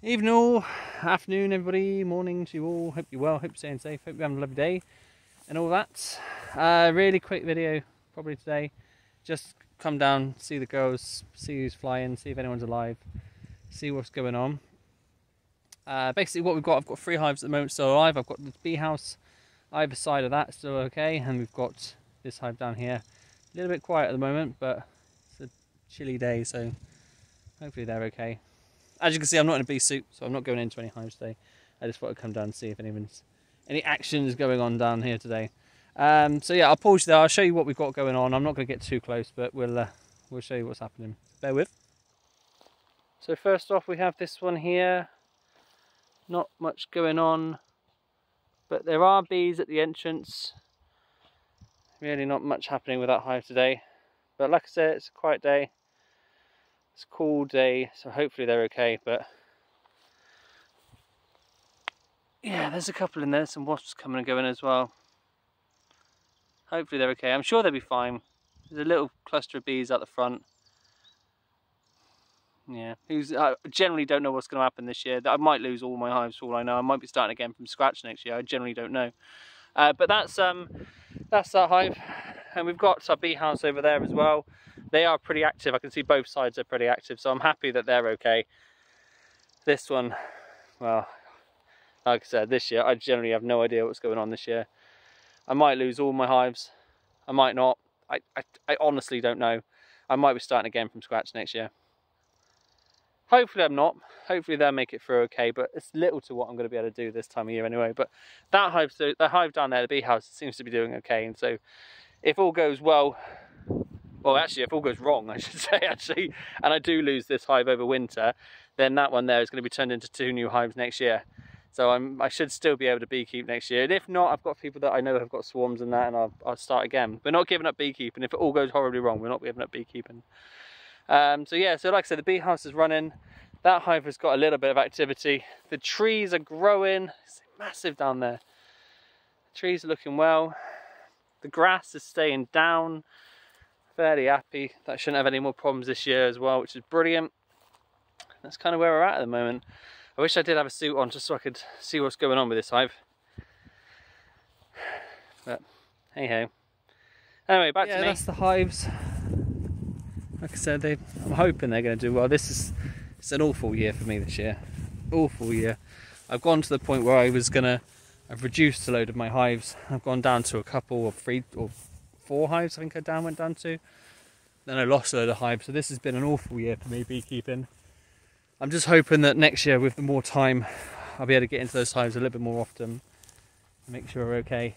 Evening all, afternoon everybody, morning to you all. Hope you're well, hope you're staying safe, hope you're having a lovely day and all that. Really quick video probably today. Just come down, see the girls, see who's flying, see if anyone's alive, see what's going on. Basically what we've got, I've got 3 hives at the moment still alive. I've got the bee house either side of that still okay, and we've got this hive down here. A little bit quiet at the moment, but it's a chilly day, so hopefully they're okay. As you can see, I'm not in a bee suit, so I'm not going into any hives today. I just thought I'd come down and see if any action is going on down here today. So yeah, I'll pause you there. I'll show you what we've got going on. I'm not going to get too close, but we'll show you what's happening. Bear with. So first off, we have this one here. Not much going on, but there are bees at the entrance. Really not much happening with that hive today. But like I said, it's a quiet day. It's a cool day, so hopefully they're okay, but yeah, there's a couple in there, some wasps coming and going as well. Hopefully they're okay. I'm sure they'll be fine. There's a little cluster of bees out the front. Yeah, I generally don't know what's going to happen this year. I might lose all my hives for all I know. I might be starting again from scratch next year. I generally don't know. But that's that hive, and we've got our bee house over there as well. They are pretty active. I can see both sides are pretty active, so I'm happy that they're okay. This one, well, like I said, this year I generally have no idea what's going on this year. I might lose all my hives. I might not. I honestly don't know. I might be starting again from scratch next year. Hopefully I'm not. Hopefully they'll make it through okay, but it's little to what I'm going to be able to do this time of year anyway. But that hive, so the hive down there, the bee house, seems to be doing okay. And so if all goes well, actually if all goes wrong I should say actually, and I do lose this hive over winter, then that one there is going to be turned into 2 new hives next year. So I should still be able to beekeep next year. And if not, I've got people that I know have got swarms and that, and I'll start again. We're not giving up beekeeping. If it all goes horribly wrong, we're not giving up beekeeping. So yeah, so like I said, the bee house is running. That hive has got a little bit of activity. The trees are growing. It's massive down there. The trees are looking well. The grass is staying down. Fairly happy. That shouldn't have any more problems this year as well, which is brilliant. That's kind of where we're at the moment. I wish I did have a suit on just so I could see what's going on with this hive. But hey ho. Anyway, back to me. That's the hives. Like I said, I'm hoping they're going to do well. It's an awful year for me this year. Awful year. I've gone to the point where I've reduced a load of my hives. I've gone down to a couple of 3 or 4 hives I think I went down to. Then I lost a load of hives. So this has been an awful year for me beekeeping. I'm just hoping that next year with the more time I'll be able to get into those hives a little bit more often and make sure we're okay.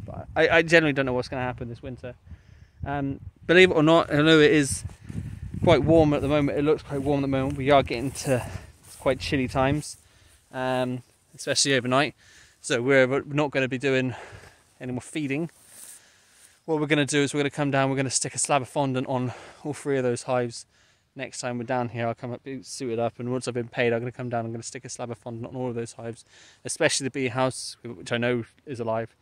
But I generally don't know what's going to happen this winter. Believe it or not, I know it is quite warm at the moment. It looks quite warm at the moment. We are getting to quite chilly times, especially overnight. So we're not going to be doing any more feeding. What we're going to do is we're going to come down, we're going to stick a slab of fondant on all 3 of those hives. Next time we're down here, I'll come up suited up, and once I've been paid, I'm going to come down, I'm going to stick a slab of fondant on all of those hives, especially the bee house, which I know is alive.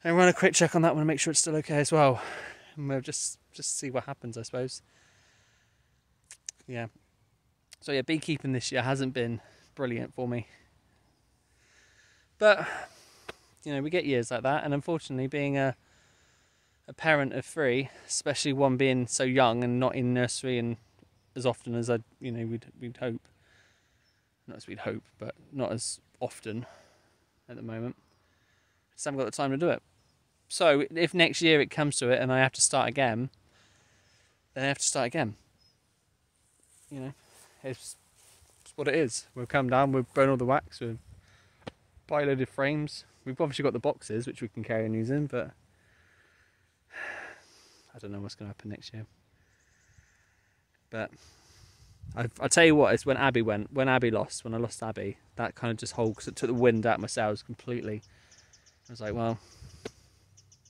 And run a quick check on that one and make sure it's still okay as well. And we'll just see what happens, I suppose. Yeah. So yeah, beekeeping this year hasn't been brilliant for me. But, you know, we get years like that, and unfortunately being a parent of 3, especially one being so young and not in nursery and as often as we'd hope. Not as we'd hope, but not as often at the moment. Just haven't got the time to do it. So if next year it comes to it and I have to start again, then I have to start again. You know, it's what it is. We'll come down, we'll burn all the wax, we'll buy a load of frames. We've obviously got the boxes which we can carry on using, but I don't know what's going to happen next year. But I'll tell you what, it's when Abby when I lost Abby, that kind of just because it took the wind out of my sails completely. I was like, well,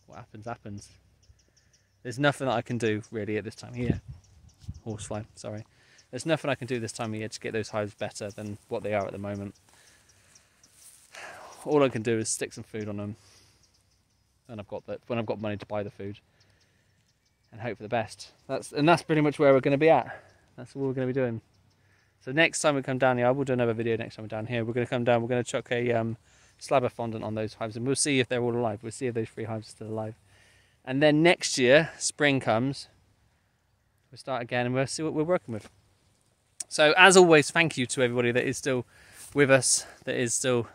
what happens, happens. There's nothing that I can do really at this time of year. Horsefly, sorry. There's nothing I can do this time of year to get those hives better than what they are at the moment. All I can do is stick some food on them, and when I've got money to buy the food, and hope for the best. That's pretty much where we're going to be at. That's all we're going to be doing. So next time we come down here, I will do another video next time we're down here. We're going to come down, we're going to chuck a slab of fondant on those hives, and we'll see if they're all alive. We'll see if those 3 hives are still alive. And then next year, spring comes, we'll start again and we'll see what we're working with. So as always, thank you to everybody that is still with us, that is still...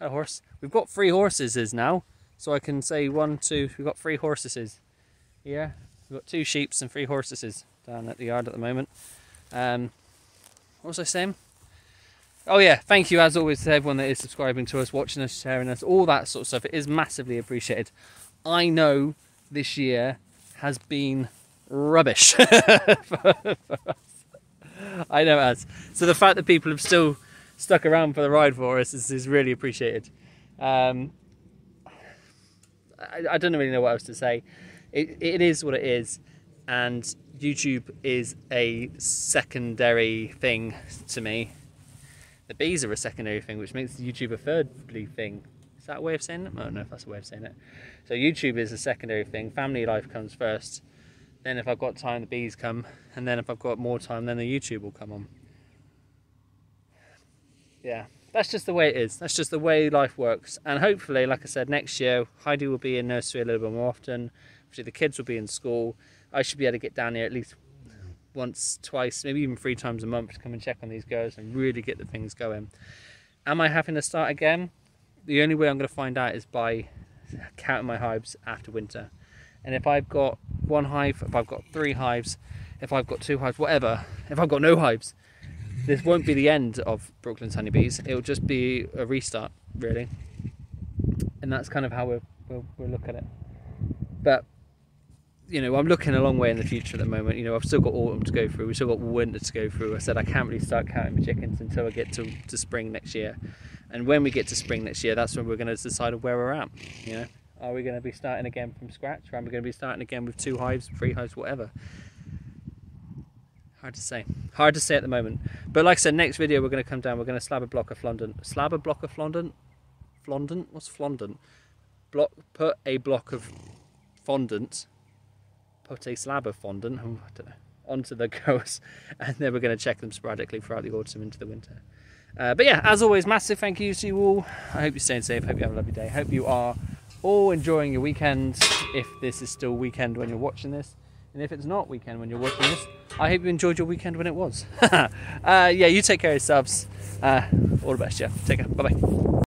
A horse. We've got 3 horses now, so I can say 1, 2, we've got 3 horses here. We've got 2 sheep and 3 horses down at the yard at the moment. What was I saying? Oh yeah, thank you as always to everyone that is subscribing to us, watching us, sharing us, all that sort of stuff. It is massively appreciated. I know this year has been rubbish for us. I know it has. So the fact that people have still stuck around for the ride for us is really appreciated. I don't really know what else to say. It is what it is, and YouTube is a secondary thing to me. The bees are a secondary thing, which makes YouTube a thirdly thing. Is that a way of saying it? I don't know if that's a way of saying it. So YouTube is a secondary thing. Family life comes first. Then if I've got time, the bees come. And then if I've got more time, then the YouTube will come on. Yeah, that's just the way it is. That's just the way life works. And hopefully, like I said, next year, Heidi will be in nursery a little bit more often. Obviously, the kids will be in school. I should be able to get down here at least once, twice, maybe even 3 times a month to come and check on these girls and really get the things going. Am I having to start again? The only way I'm going to find out is by counting my hives after winter. And if I've got 1 hive, if I've got 3 hives, if I've got 2 hives, whatever, if I've got no hives, this won't be the end of Brooklands honeybees. It'll just be a restart, really. And that's kind of how we'll look at it. But, you know, I'm looking a long way in the future at the moment. You know, I've still got autumn to go through. We've still got winter to go through. I said I can't really start counting my chickens until I get to spring next year. And when we get to spring next year, that's when we're going to decide where we're at. You know, are we going to be starting again from scratch? Or are we going to be starting again with 2 hives, 3 hives, whatever? Hard to say. Hard to say at the moment. But like I said, next video we're going to come down, we're going to slab a block of fondant. Slab a block of fondant? Fondant? What's fondant? Put a block of fondant. Put a slab of fondant, I don't know, onto the girls. And then we're going to check them sporadically throughout the autumn into the winter. But yeah, as always, massive thank you to you all. I hope you're staying safe. I hope you have a lovely day. I hope you are all enjoying your weekend, if this is still weekend when you're watching this. And if it's not weekend when you're watching this, I hope you enjoyed your weekend when it was. Yeah, you take care of yourselves. All the best, yeah. Take care. Bye-bye.